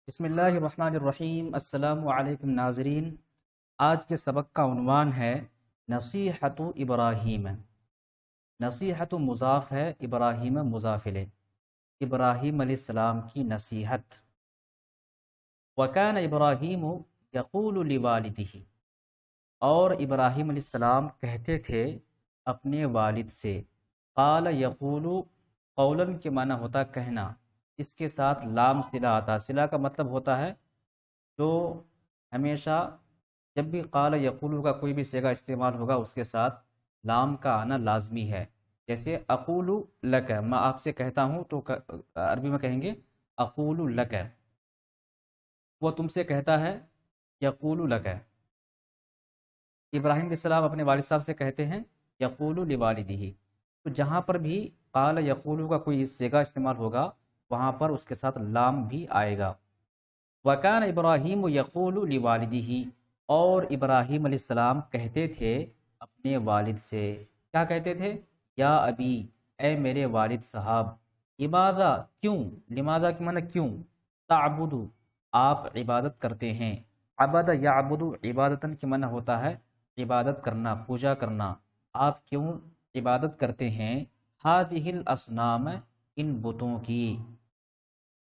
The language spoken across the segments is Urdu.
بسم اللہ الرحمن الرحیم۔ السلام علیکم ناظرین، آج کے سبق کا عنوان ہے نصیحت ابراہیم۔ نصیحت مضاف ہے، ابراہیم مضاف الیہ، ابراہیم علیہ السلام کی نصیحت۔ وکان ابراہیم یقول لوالدہ، اور ابراہیم علیہ السلام کہتے تھے اپنے والد سے۔ قال یقول، قولاً کے معنی ہوتا کہنا، اس کے ساتھ لام صلہ آتا ہے۔ صلہ کا مطلب ہوتا ہے جو ہمیشہ جب بھی قال یقول کا کوئی بھی صیغہ استعمال ہوگا اس کے ساتھ لام کا آنا لازمی ہے۔ جیسے اقول لک، میں آپ سے کہتا ہوں تو عربی میں کہیں گے اقول لک، وہ تم سے کہتا ہے یقول لک۔ ابراہیم علیہ السلام اپنے والد صاحب سے کہتے ہیں یقول لوالدہ، تو جہاں پر بھی قال یقول کا کوئی صیغہ استعمال ہوگا وہاں پر اس کے ساتھ لام بھی آئے گا۔ وکان ابراہیم یقول لوالدہ، اور ابراہیم علیہ السلام کہتے تھے اپنے والد سے، کیا کہتے تھے؟ یا ابی، اے میرے والد صاحب، لماذا، کیوں، لماذا کی معنی کیوں، تعبد، آپ عبادت کرتے ہیں، عبد یعبد عبادتاً کی معنی ہوتا ہے عبادت کرنا، پوجا کرنا، آپ کیوں عبادت کرتے ہیں ہذہ الاصنام، ان بتوں کی،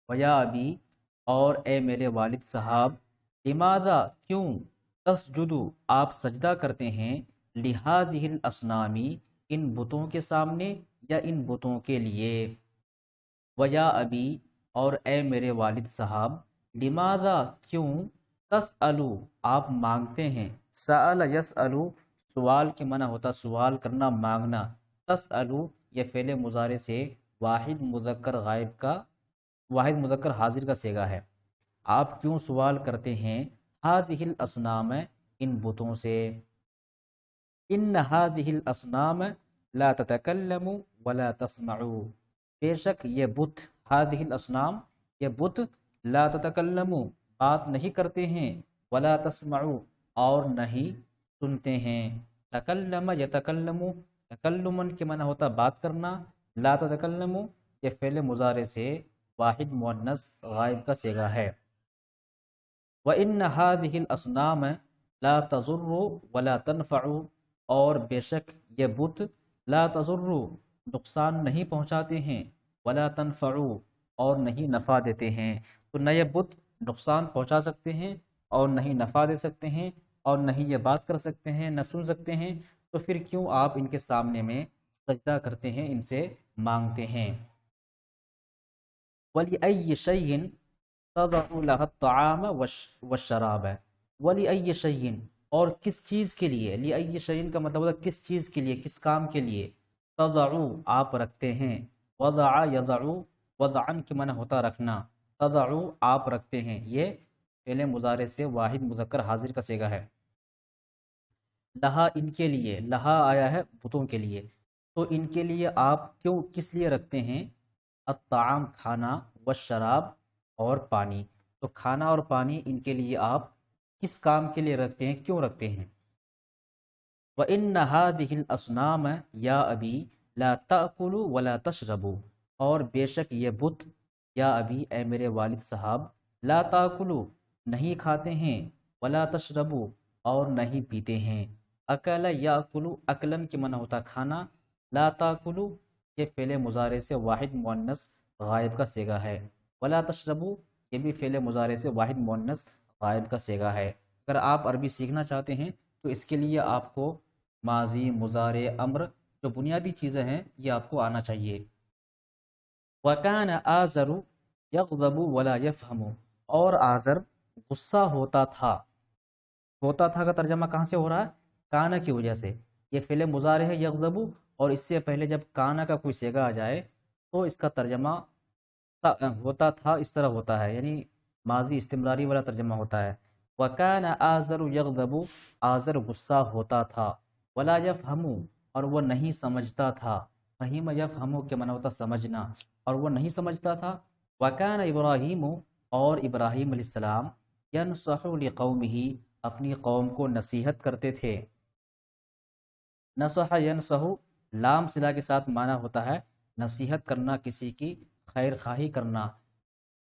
ویا ابی، اور اے میرے والد صاحب، لماذا، کیوں، تسجدو، آپ سجدہ کرتے ہیں، لہذہ الاصنامی، ان بتوں کے سامنے یا ان بتوں کے لیے، ویا ابی، اور اے میرے والد صاحب، لماذا، کیوں، تسألو، آپ مانگتے ہیں، سأل یسألو، سوال کے معنی ہوتا سوال کرنا، مانگنا، تسألو یہ فعل مضارع سے واحد مذکر غائب کا، واحد مذکر حاضر کا صیغہ ہے۔ آپ کیوں سوال کرتے ہیں ہذہ الاصنام، ان بتوں سے، ان هذه الاصنام لا تتکلم ولا تسمع، بے شک یہ بت، هذه الاصنام یہ بت، لا تتکلم بات نہیں کرتے ہیں، ولا تسمع اور نہیں سنتے ہیں۔ تکلم یتکلم، تکلمن کے معنی ہوتا بات کرنا، لا تتکلم یہ فعل مضارع سے واحد مؤنث غائب کا صیغہ ہے۔ وَإِنَّ هَذِهِ الْأَصْنَامَ لَا تَضُرُّ وَلَا تَنْفَعُ، اور بے شک یہ بت، لا تضر نقصان نہیں پہنچاتے ہیں، ولا تنفع اور نہیں نفع دیتے ہیں۔ تو نہ یہ بت نقصان پہنچا سکتے ہیں اور نہیں نفع دے سکتے ہیں اور نہیں یہ بات کر سکتے ہیں، نہ سن سکتے ہیں، تو پھر کیوں آپ ان کے سامنے میں سجدہ کرتے ہیں، ان سے مانگتے ہیں؟ وَلِأَيِّ شَيْءٍ تَضَعُ لَهَا الطَّعَامَ وَالشَّرَابَ، وَلِأَيِّ شَيْءٍ اور کس چیز کے لیے، لِأَيِّ شَيْءٍ کا مطلب ہوتا ہے کس چیز کے لیے، کس کام کے لیے، تَضَعُ آپ رکھتے ہیں، وَضَعَ يَضَعُ وَضَعًا کی معنی ہوتا رکھنا، تَضَعُ آپ رکھتے ہیں، یہ فعل مضارع سے واحد مذکر حاضر کا صیغہ ہے۔ لہا ان کے لیے، لہا آیا ہے بتوں کے لیے، تو ان کے لیے آپ کیوں، کس لیے رکھتے ہیں؟ الطعام کھانا، والشراب اور پانی، تو کھانا اور پانی ان کے لیے آپ کس کام کے لیے رکھتے ہیں، کیوں رکھتے ہیں؟ وَإِنَّ هَذِهِ الْأَصْنَامَ یا ابی لا تَأْكُلُ وَلَا تَشْرَبُ، اور بے شک یہ بت، یا ابی اے میرے والد صاحب، لا تَأْكُلُ نہیں کھاتے ہیں، ولا تشربو اور نہیں پیتے ہیں۔ اکل یاکلو اکلن کے معنی ہوتا کھانا، لا تاکلو یہ فعل مضارع سے واحد مؤنث غائب کا صیغہ ہے، ولا تشربو یہ بھی فعل مضارع سے واحد مؤنث غائب کا صیغہ ہے۔ اگر آپ عربی سیکھنا چاہتے ہیں تو اس کے لیے آپ کو ماضی، مضارع، امر، جو بنیادی چیزیں ہیں یہ آپ کو آنا چاہیے۔ وَكَانَ آزَرُ يَغْضَبُ وَلَا يَفْهَمُ، اور آزر غصہ ہوتا تھا، ہوتا تھا کا ترجمہ کہاں سے ہو رہا ہے؟ کانا کی وجہ سے، یہ فعل مضارع ہے یغضب، اور اس سے پہلے جب کانا کا کوئی صیغہ آ جائے تو اس کا ترجمہ ہوتا تھا اس طرح ہوتا ہے، یعنی ماضی استمراری والا ترجمہ ہوتا ہے۔ وَكَانَ آزَرُ يَغْضَبُ آزر غصہ ہوتا تھا، وَلَا يَفْهَمُ اور وہ نہیں سمجھتا تھا، فہیم یفہم کے معنی ہوتا سمجھنا، اور وہ نہیں سمجھتا تھا۔ وَكَانَ إِبْرَاهِيمُ اور ابراہیم علیہ السلام يَنْصَحُ لِقَوْمِهِ اپنی قوم کو نصیحت کرتے تھے۔ نصح ینصح لام صلہ کے ساتھ معنی ہوتا ہے نصیحت کرنا، کسی کی خیر خواہی کرنا۔